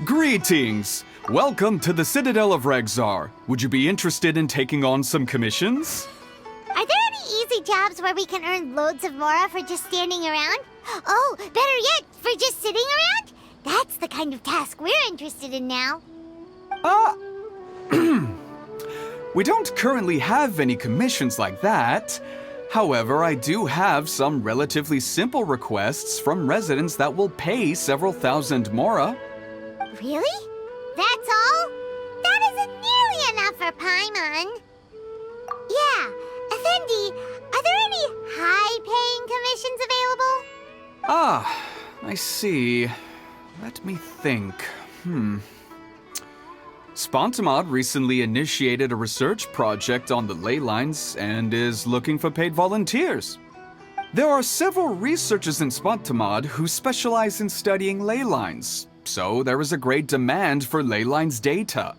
Greetings! Welcome to the Citadel of Regzar. Would you be interested in taking on some commissions? Are there any easy jobs where we can earn loads of mora for just standing around? Oh, better yet, for just sitting around? That's the kind of task we're interested in now. We don't currently have any commissions like that. However, I do have some relatively simple requests from residents that will pay several thousand mora. Really? That's all? That isn't nearly enough for Paimon. Yeah, Effendi, are there any high-paying commissions available? Ah, I see. Let me think. Spontamod recently initiated a research project on the ley lines and is looking for paid volunteers. There are several researchers in Spontamod who specialize in studying ley lines, so there is a great demand for ley lines data.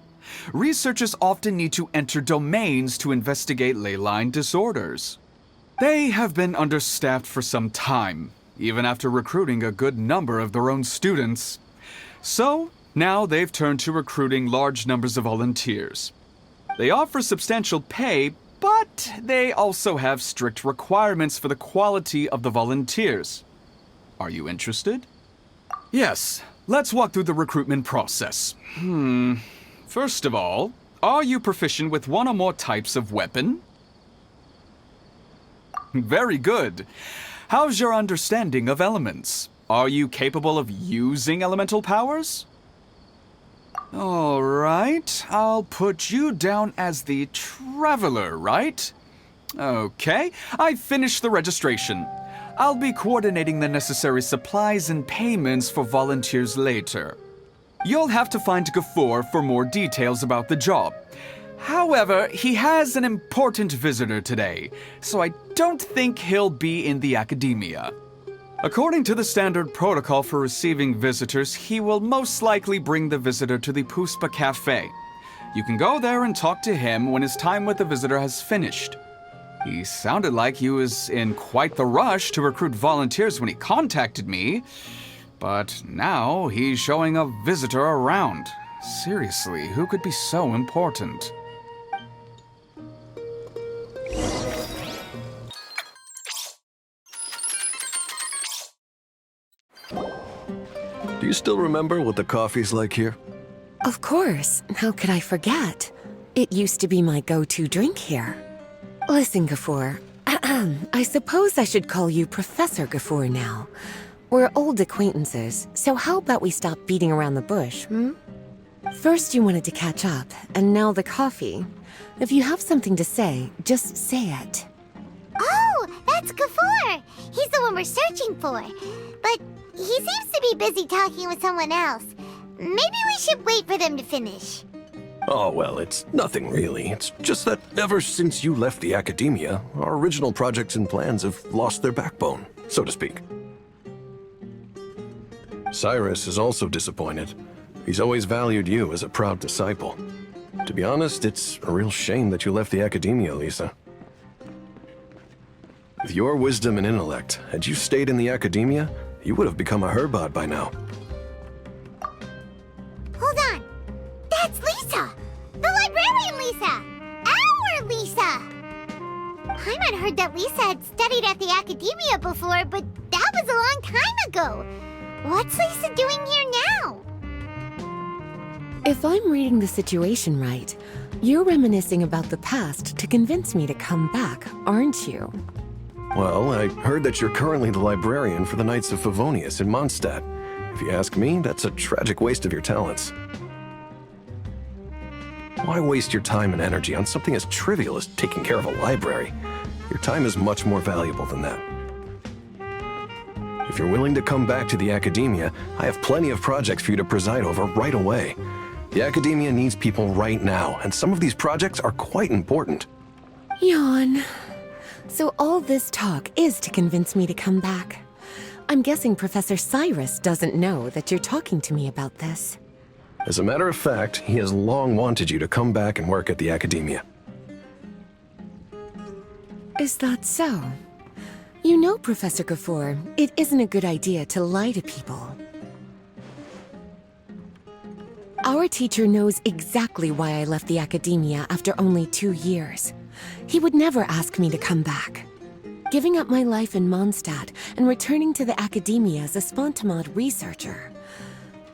Researchers often need to enter domains to investigate ley line disorders. They have been understaffed for some time, even after recruiting a good number of their own students. So, now they've turned to recruiting large numbers of volunteers. They offer substantial pay, but they also have strict requirements for the quality of the volunteers. Are you interested? Yes, let's walk through the recruitment process. First of all, are you proficient with one or more types of weapon? Very good. How's your understanding of elements? Are you capable of using elemental powers? All right, I'll put you down as the Traveler, right? Okay, I've finished the registration. I'll be coordinating the necessary supplies and payments for volunteers later. You'll have to find Gafoor for more details about the job. However, he has an important visitor today, so I don't think he'll be in the academia. According to the standard protocol for receiving visitors, he will most likely bring the visitor to the Puspa Cafe. You can go there and talk to him when his time with the visitor has finished. He sounded like he was in quite the rush to recruit volunteers when he contacted me, but now he's showing a visitor around. Seriously, who could be so important? Do you still remember what the coffee's like here? Of course. How could I forget? It used to be my go-to drink here. Listen, Gafoor. I suppose I should call you Professor Gafoor now. We're old acquaintances, so how about we stop beating around the bush, First you wanted to catch up, and now the coffee. If you have something to say, just say it. Oh, that's Gafoor! He's the one we're searching for. But he seems to be busy talking with someone else. Maybe we should wait for them to finish. Oh, well, it's nothing really. It's just that ever since you left the academia, our original projects and plans have lost their backbone, so to speak. Cyrus is also disappointed. He's always valued you as a proud disciple. To be honest, it's a real shame that you left the academia, Lisa. With your wisdom and intellect, had you stayed in the academia, you would have become a Herbad by now. Hold on! That's Lisa! The Librarian Lisa! Our Lisa! Paimon heard that Lisa had studied at the academia before, but that was a long time ago. What's Lisa doing here now? If I'm reading the situation right, you're reminiscing about the past to convince me to come back, aren't you? Well, I heard that you're currently the librarian for the Knights of Favonius in Mondstadt. If you ask me, that's a tragic waste of your talents. Why waste your time and energy on something as trivial as taking care of a library? Your time is much more valuable than that. If you're willing to come back to the academia, I have plenty of projects for you to preside over right away. The academia needs people right now, and some of these projects are quite important. Yawn. So all this talk is to convince me to come back. I'm guessing Professor Cyrus doesn't know that you're talking to me about this. As a matter of fact, he has long wanted you to come back and work at the academia. Is that so? You know, Professor Gafoor, it isn't a good idea to lie to people. Our teacher knows exactly why I left the academia after only 2 years. He would never ask me to come back. Giving up my life in Mondstadt and returning to the academia as a Spontamod researcher.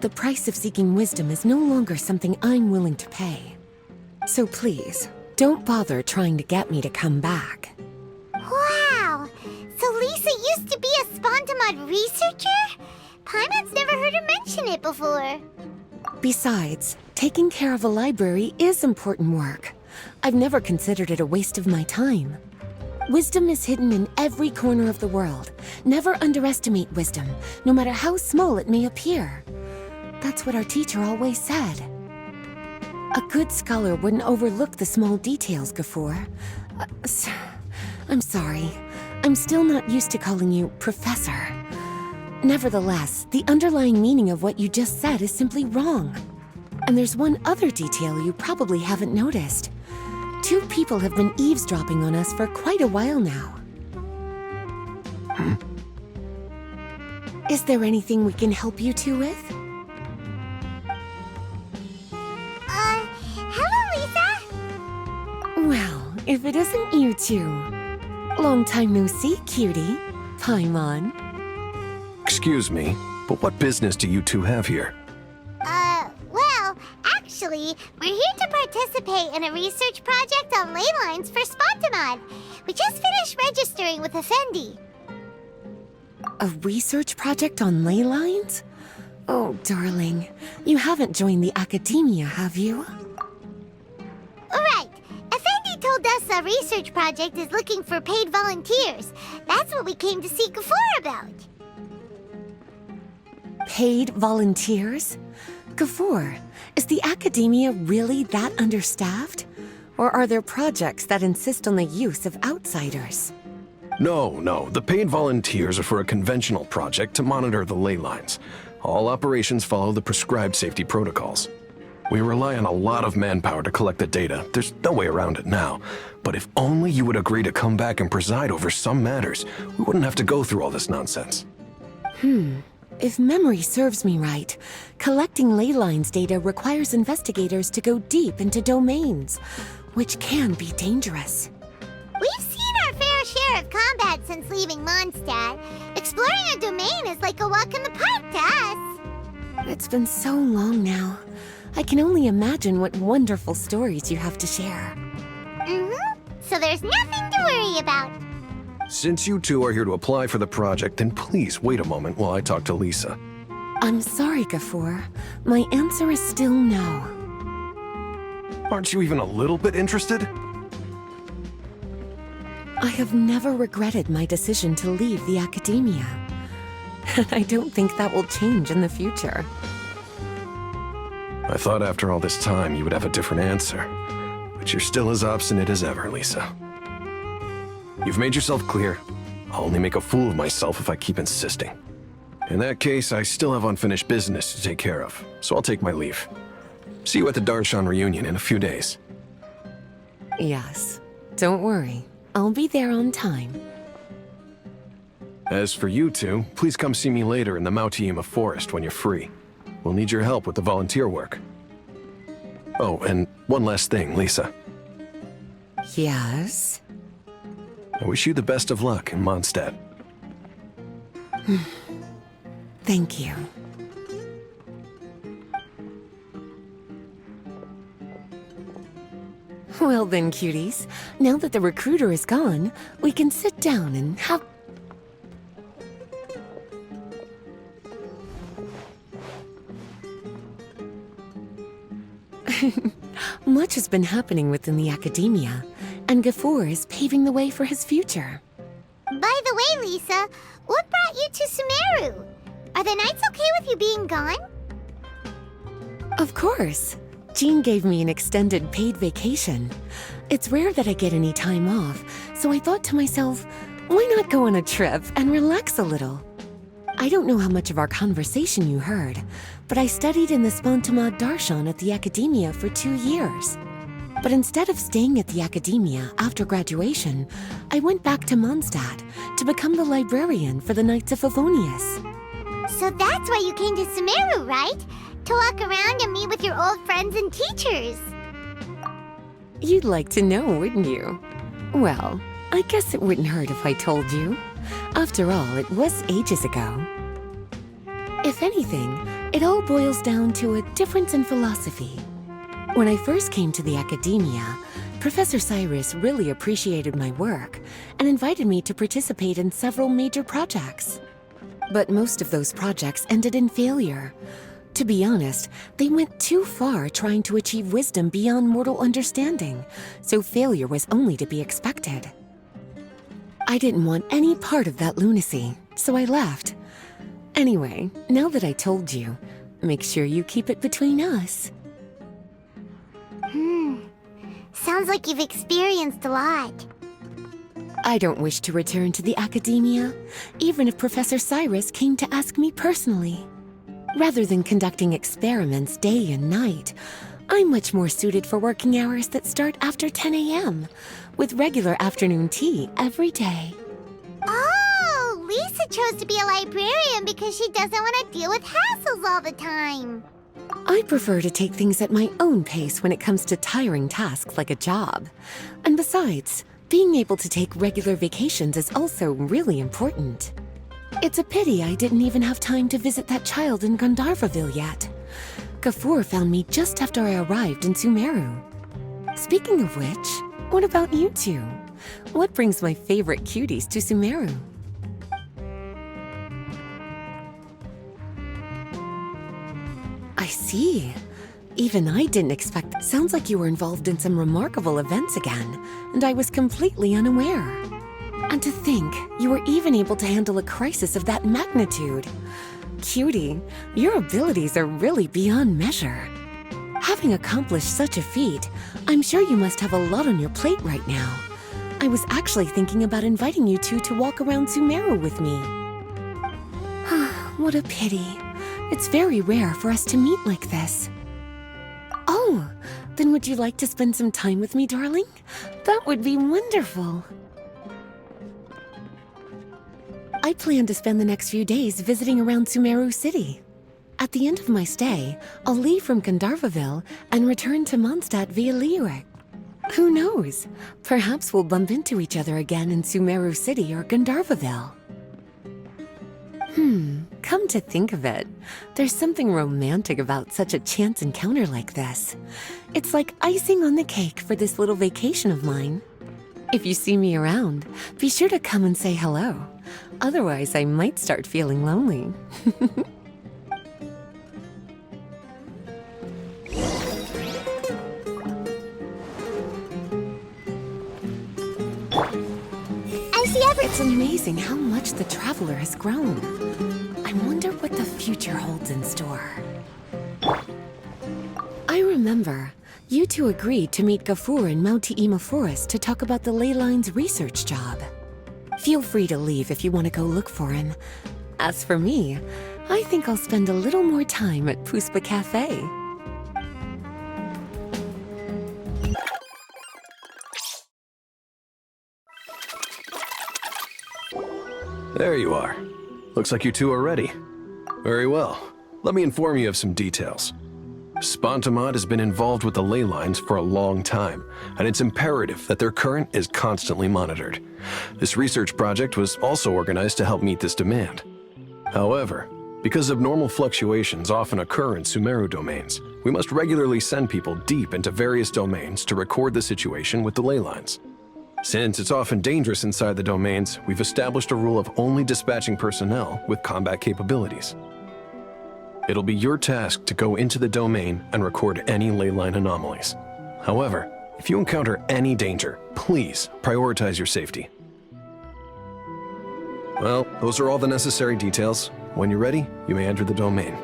The price of seeking wisdom is no longer something I'm willing to pay. So please, don't bother trying to get me to come back. Wow! So Lisa used to be a Spontamod researcher? Paimon's never heard her mention it before. Besides, taking care of a library is important work. I've never considered it a waste of my time. Wisdom is hidden in every corner of the world. Never underestimate wisdom, no matter how small it may appear. That's what our teacher always said. A good scholar wouldn't overlook the small details, Gafur. I'm sorry. I'm still not used to calling you Professor. Nevertheless, the underlying meaning of what you just said is simply wrong. And there's one other detail you probably haven't noticed. 2 people have been eavesdropping on us for quite a while now. Is there anything we can help you two with? Hello, Lisa? Well, if it isn't you two. Long time no see, cutie. Paimon. Excuse me, but what business do you two have here? Well, actually, we're here to participate in a research project on ley lines for Spontamod. We just finished registering with Effendi. A research project on ley lines? Oh, darling. You haven't joined the academia, have you? Right. Effendi told us a research project is looking for paid volunteers. That's what we came to see Gafur about. Paid volunteers? Gafur, is the academia really that understaffed? Or are there projects that insist on the use of outsiders? No. The paid volunteers are for a conventional project to monitor the ley lines. All operations follow the prescribed safety protocols. We rely on a lot of manpower to collect the data. There's no way around it now. But if only you would agree to come back and preside over some matters, we wouldn't have to go through all this nonsense. If memory serves me right, collecting ley lines data requires investigators to go deep into domains, which can be dangerous. We've seen our fair share of combat since leaving Mondstadt. Exploring a domain is like a walk in the park to us. It's been so long now. I can only imagine what wonderful stories you have to share. So there's nothing to worry about. Since you two are here to apply for the project, then please wait a moment while I talk to Lisa. I'm sorry, Gafur. My answer is still no. Aren't you even a little bit interested? I have never regretted my decision to leave the academia. And I don't think that will change in the future. I thought after all this time you would have a different answer. But you're still as obstinate as ever, Lisa. You've made yourself clear. I'll only make a fool of myself if I keep insisting. In that case, I still have unfinished business to take care of, so I'll take my leave. See you at the Darshan reunion in a few days. Yes. Don't worry. I'll be there on time. As for you two, please come see me later in the Mautiima forest when you're free. We'll need your help with the volunteer work. Oh, and one last thing, Lisa. Yes? I wish you the best of luck in Mondstadt. Thank you. Well then, cuties. Now that the recruiter is gone, we can sit down and have... Much has been happening within the academia, and Gafur is paving the way for his future. By the way, Lisa, what brought you to Sumeru? Are the nights okay with you being gone? Of course. Jean gave me an extended paid vacation. It's rare that I get any time off, so I thought to myself, why not go on a trip and relax a little? I don't know how much of our conversation you heard, but I studied in the Spontamod Darshan at the academia for 2 years. But instead of staying at the academia after graduation, I went back to Mondstadt to become the librarian for the Knights of Favonius. So that's why you came to Sumeru, right? to walk around and meet with your old friends and teachers. You'd like to know, wouldn't you? Well, I guess it wouldn't hurt if I told you. After all, it was ages ago. If anything, it all boils down to a difference in philosophy. When I first came to the academia, Professor Cyrus really appreciated my work and invited me to participate in several major projects. But most of those projects ended in failure. To be honest, they went too far trying to achieve wisdom beyond mortal understanding, so failure was only to be expected. I didn't want any part of that lunacy, so I left. Anyway, now that I told you, make sure you keep it between us. Sounds like you've experienced a lot. I don't wish to return to the academia, even if Professor Cyrus came to ask me personally. Rather than conducting experiments day and night, I'm much more suited for working hours that start after 10 a.m., with regular afternoon tea every day. Oh, Lisa chose to be a librarian because she doesn't want to deal with hassles all the time. I prefer to take things at my own pace when it comes to tiring tasks like a job. And besides, being able to take regular vacations is also really important. It's a pity I didn't even have time to visit that child in Gandharvaville yet. Gafur found me just after I arrived in Sumeru. Speaking of which, what about you two? What brings my favorite cuties to Sumeru? I see. Even I didn't expect. Sounds like you were involved in some remarkable events again, and I was completely unaware. And to think, you were even able to handle a crisis of that magnitude. Cutie, your abilities are really beyond measure. Having accomplished such a feat, I'm sure you must have a lot on your plate right now. I was actually thinking about inviting you two to walk around Sumeru with me. What a pity. It's very rare for us to meet like this. Oh, then would you like to spend some time with me, darling? That would be wonderful. I plan to spend the next few days visiting around Sumeru City. At the end of my stay, I'll leave from Gandharvaville and return to Mondstadt via Liyue. Who knows? Perhaps we'll bump into each other again in Sumeru City or Gandharvaville. Come to think of it, there's something romantic about such a chance encounter like this. It's like icing on the cake for this little vacation of mine. If you see me around, be sure to come and say hello. Otherwise, I might start feeling lonely. It's amazing how much the Traveler has grown. I wonder what the future holds in store. I remember, you two agreed to meet Gafur in Mount Te'ima Forest to talk about the ley lines research job. Feel free to leave if you want to go look for him. As for me, I think I'll spend a little more time at Puspa Cafe. There you are. Looks like you two are ready. Very well. Let me inform you of some details. Spontamod has been involved with the ley lines for a long time, and it's imperative that their current is constantly monitored. This research project was also organized to help meet this demand. However, because abnormal fluctuations often occur in Sumeru domains, we must regularly send people deep into various domains to record the situation with the ley lines. Since it's often dangerous inside the domains, we've established a rule of only dispatching personnel with combat capabilities. It'll be your task to go into the domain and record any ley line anomalies. However, if you encounter any danger, please prioritize your safety. Well, those are all the necessary details. When you're ready, you may enter the domain.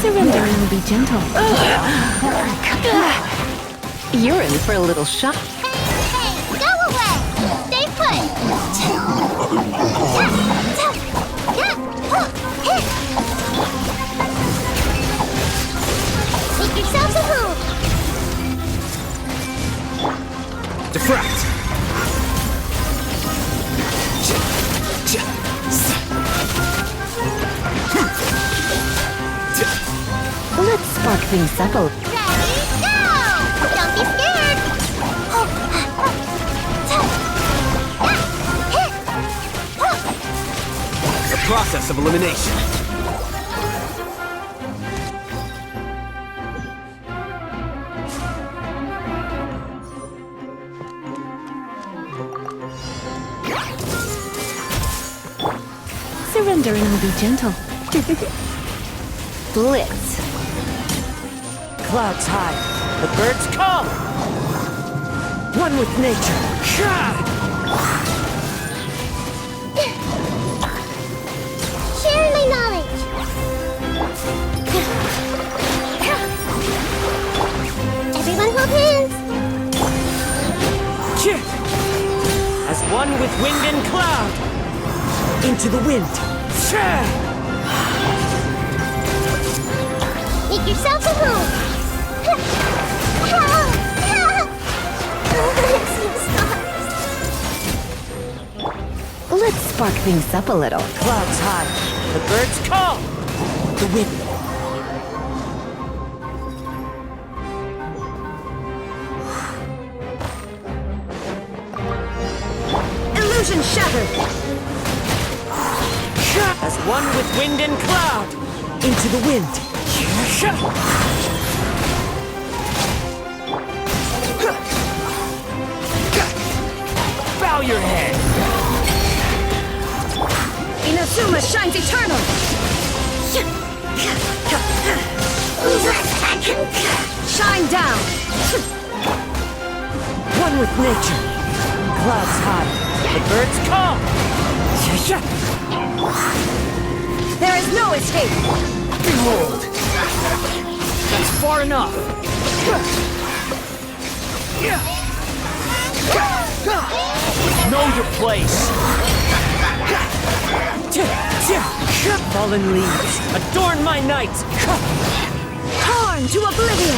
Surrender and be gentle. You're in for a little shock. Hey, go away! Stay put! Make yourselves a move! Defract! Let's spark things up a little. Ready, go! Don't be scared! The process of elimination. Surrender and I'll be gentle. Blitz. Clouds high, the birds come! One with nature. Share my knowledge! Everyone hold hands! As one with wind and cloud! Into the wind! Make yourselves a move! Let's spark things up a little. Clouds high, the birds come! The wind. Illusion shattered. As one with wind and cloud! Into the wind! Bow your head! Inazuma shines eternal. Shine down. One with nature! Clouds high, the birds come! There is no escape. Behold! That's far enough! Know your place! Fallen leaves, adorn my night! Torn to oblivion.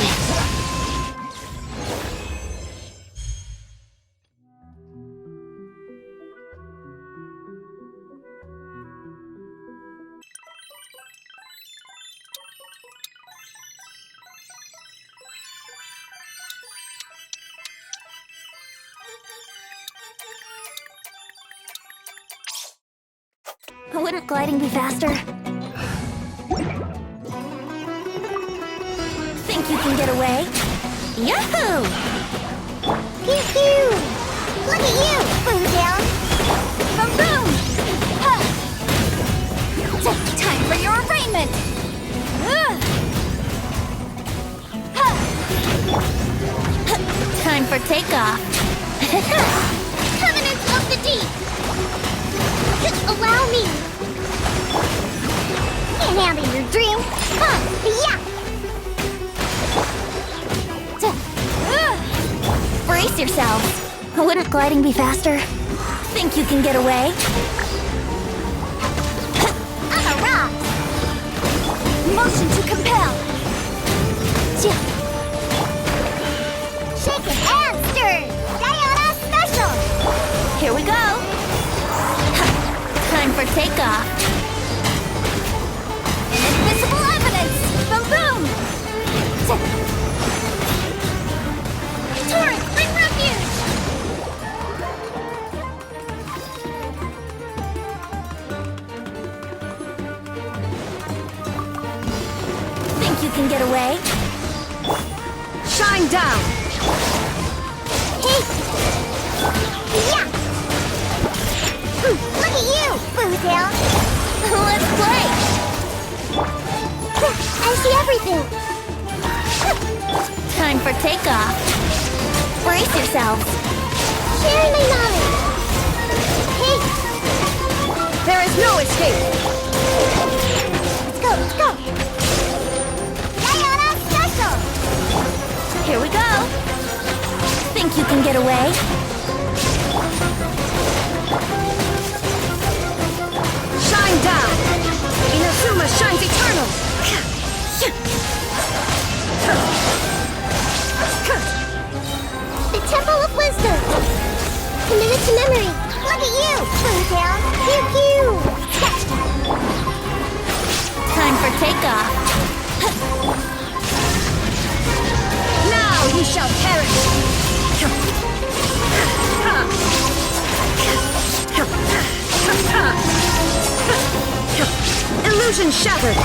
Wouldn't gliding be faster? Think you can get away? Yahoo! Pew pew! Look at you! Boom down! Boom boom! Huh. Time for your arraignment! Time for takeoff! Covenants of the deep! Allow me! Can't handle your dream! Yeah! Brace yourselves! Wouldn't gliding be faster? Think you can get away? I'm a rock! Motion to compel! Shaken and stirred! Diana special! Here we go! Time for takeoff! Invisible evidence! Boom boom! Torrent, bring refuge! Think you can get away? Shine down. Hey! Yeah! Look at you, Bootail! Let's play! I see everything! Time for takeoff! Brace yourselves! Sharing my knowledge! Hey! There is no escape. Think you can get away? Shine down! Inazuma shines eternal! The Temple of Wisdom! Committed to memory! Look at you! Slow down! Pew pew! Time for takeoff! Now you shall perish! Illusion shattered!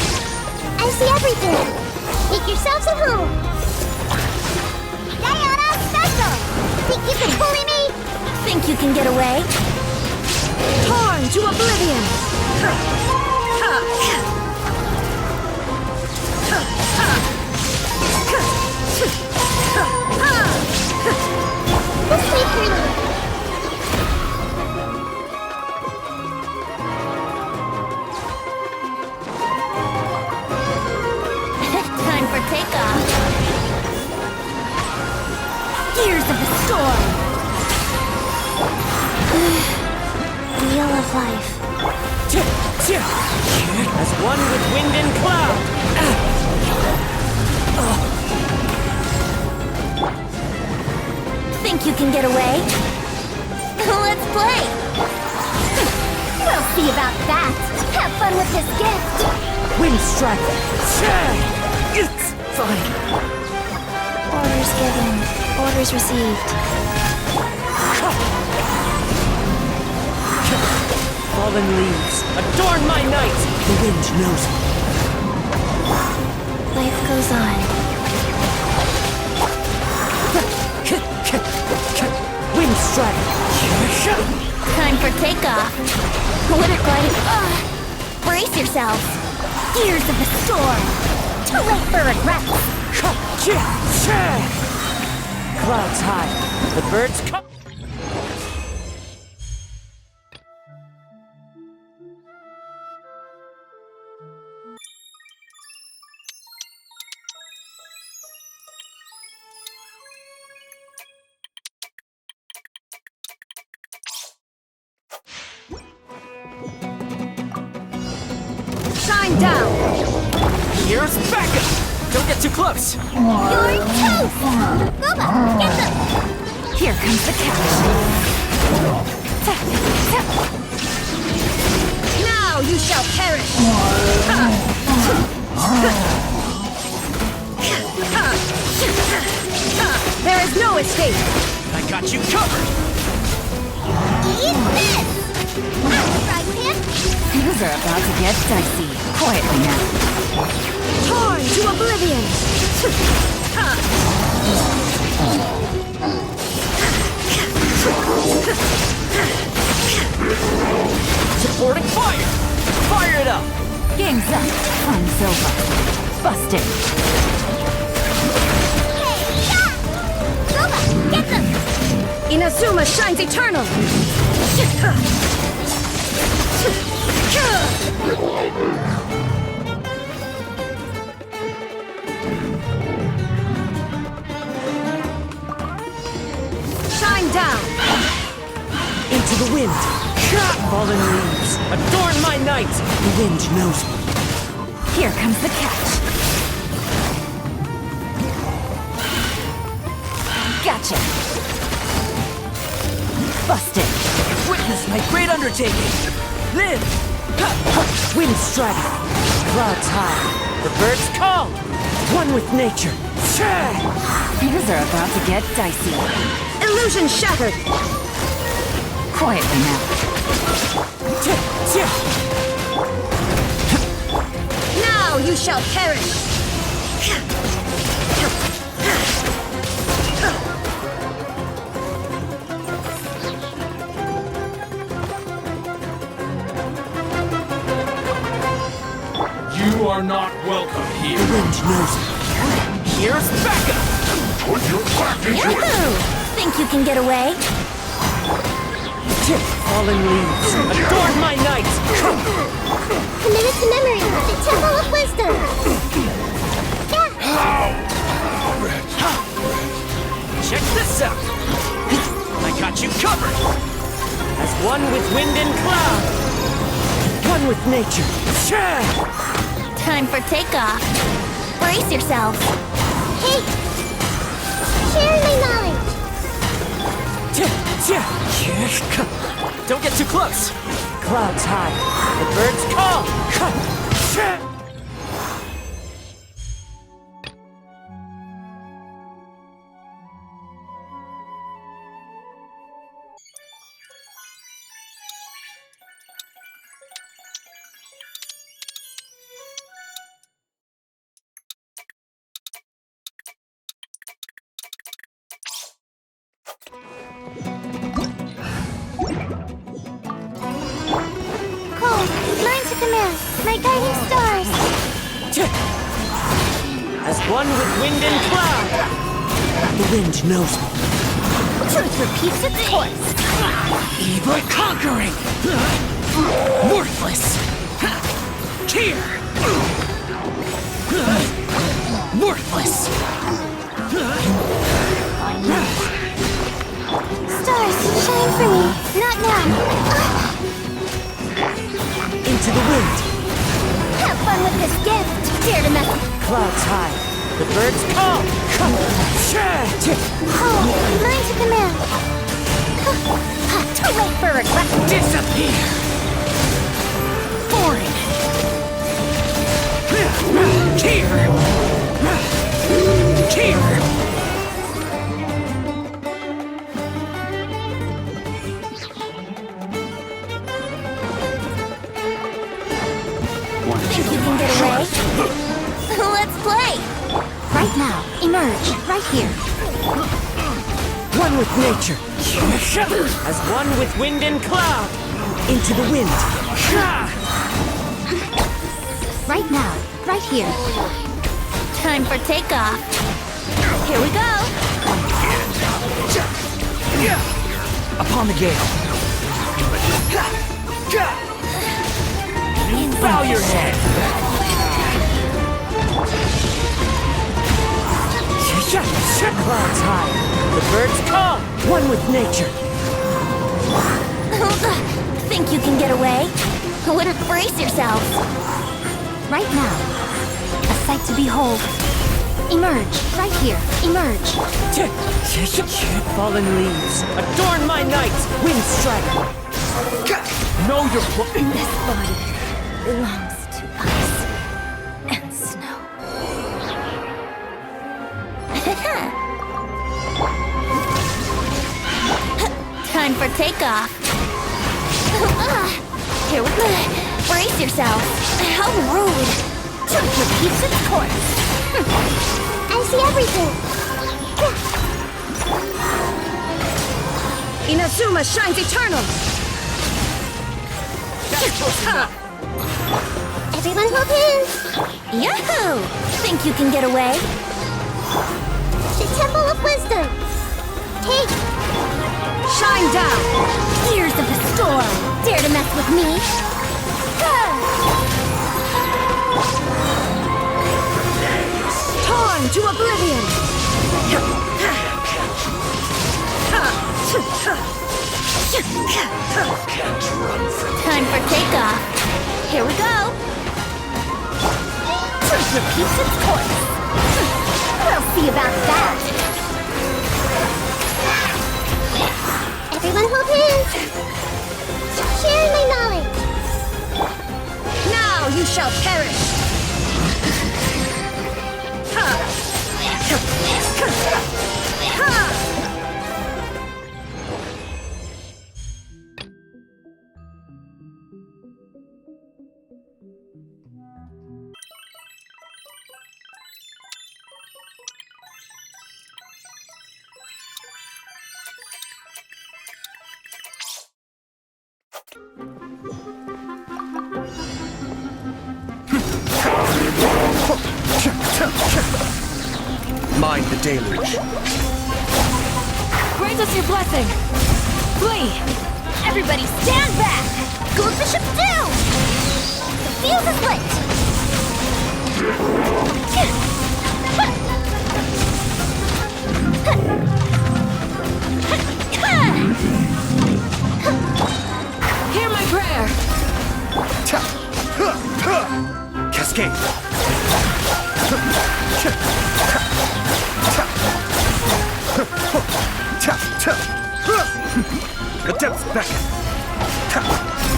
I see everything! Make yourselves at home! Diana Special! Think you can bully me? Think you can get away? Torn to oblivion! This way, pretty! Time for takeoff! Gears of the storm! Wheel of life. As one with wind and cloud! Think you can get away? Let's play! We'll see about that! Have fun with this gift! Wind strike! It's fine! Orders given. Orders received. Fallen leaves, adorn my night! The wind knows me. Life goes on. Wind strike! Time for takeoff. What a gliding... Brace yourselves. Gears of the storm. Too late for regrets. Clouds high, the birds come. Shine down! Here's Becca! Don't get too close! You're toast! Boba, get them! Here comes the catch! Now you shall perish! There is no escape! I got you covered! Eat this! Fry pan! Things are about to get dicey. Quietly now. Torn to oblivion! Supporting fire! Fire it up! Game's up. Time's over. Busted. Hey, yeah! Boba, get them! Inazuma shines eternal! Shine down! Into the wind! Fallen leaves, adorn my night! The wind knows me. Here comes the catch. Gotcha. Busted. Witness my great undertaking! Live! Wind strike! Clouds high, the birds call! One with nature! Things are about to get dicey. Illusion shattered! Quietly now. Now you shall perish! You are not welcome here. The wind knows me. Here's Becca! Put your back into it. Yahoo! Think you can get away? Fallen leaves, adorn my night! Committed to memory. The Temple of Wisdom. Yeah. Check this out! Covered! As one with wind and cloud. One with nature. Time for takeoff. Brace yourselves. Hey! Share my knowledge! Don't get too close! Clouds high. The birds call. Cold, learn to command. My guiding stars. As one with wind and cloud. The wind knows me. Truth repeats its course. Evil conquering! Worthless! Here! Worthless! Stars, shine for me. Not now. Into the wind. Have fun with this gift. Dare to mess with. Clouds high. The birds call. Cold, learn to command. Too late for regret. Disappear! Boring! Here! Here! Think you can get away? Let's play! Right now, emerge, right here. One with nature. As one with wind and cloud. Into the wind. Right now, right here. Time for takeoff. Here we go. Upon the gale. Bow your head! Clouds high. The birds call. One with nature. Think you can get away? Brace yourselves. Right now, a sight to behold. Emerge, right here. Emerge. Fallen leaves. Adorn my nights. Wind strike. Know your This body belongs to ice and snow. Time for takeoff. Here we go. Brace yourself. How rude. Truth repeats its course. I see everything. Inazuma shines eternal! Everyone hold hands. Yahoo! Think you can get away? The Temple of Wisdom. Take. Shine down! Years of the storm. Dare to mess with me? Torn to oblivion! Time for takeoff. Here we go. Truth repeats its course. We'll see about that. Everyone hold hands. Share my knowledge. Now you shall perish! Mind the deluge. Grant us your blessing! Flee! Everybody stand back. Go with the ship down. The fuse is lit. escape. The depths beckon.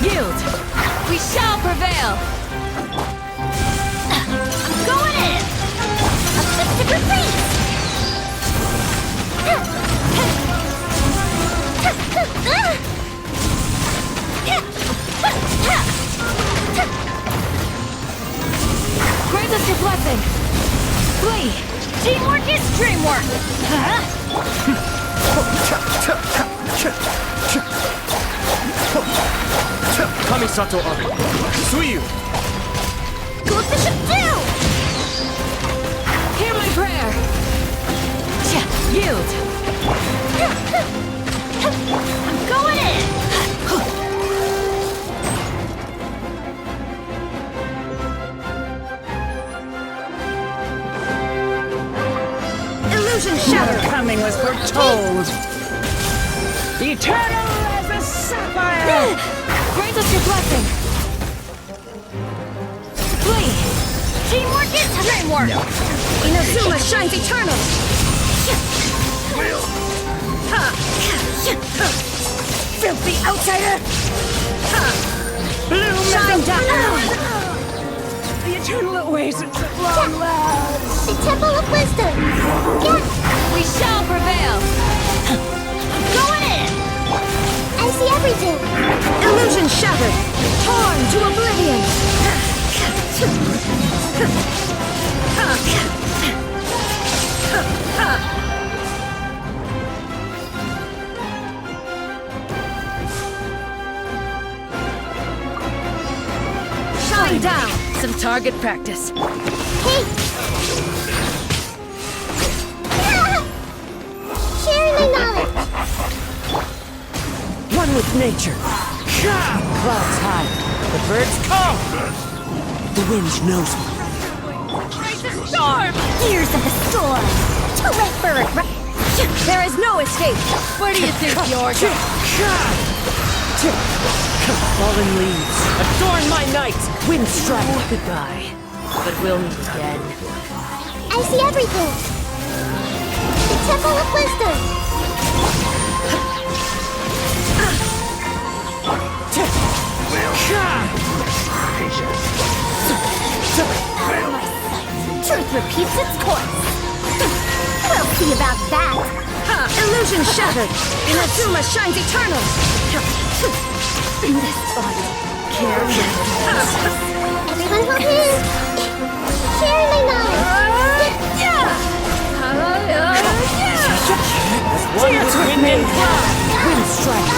Yield! We shall prevail! I'm going in! A mystic freeze! Grant us your blessing! Flee! Teamwork is dreamwork! Kamisato Ari. Suiyu. Go Bishop do! Hear my prayer! Yield! I'm going in! Illusion shattered! Coming was foretold. Eternal as a sapphire. Grant us your blessing! Flee! Teamwork is dreamwork! Inazuma shines eternal! Filthy outsider. Bloom Shine down! the eternal oasis at long last. The Temple of Wisdom! Yes! We shall prevail! I'm going in! I see everything! Illusion shattered! Torn to oblivion! Shine down! Some target practice. Hey! Sharing my knowledge! One with nature. Clouds high. The birds call. The wind knows me. Storm! Years of the storm! Terrific! There is no escape! Where do you think you're going? Fallen leaves. Adorn my night. Wind strike. Goodbye. But we'll meet again. I see everything! The Temple of Wisdom! Truth repeats its course! We'll see about that! Illusion shattered! Inazuma shines eternal! In this body, carefree. Everyone hold hands! Sharing my knowledge! One with wind and cloud. Wind strike.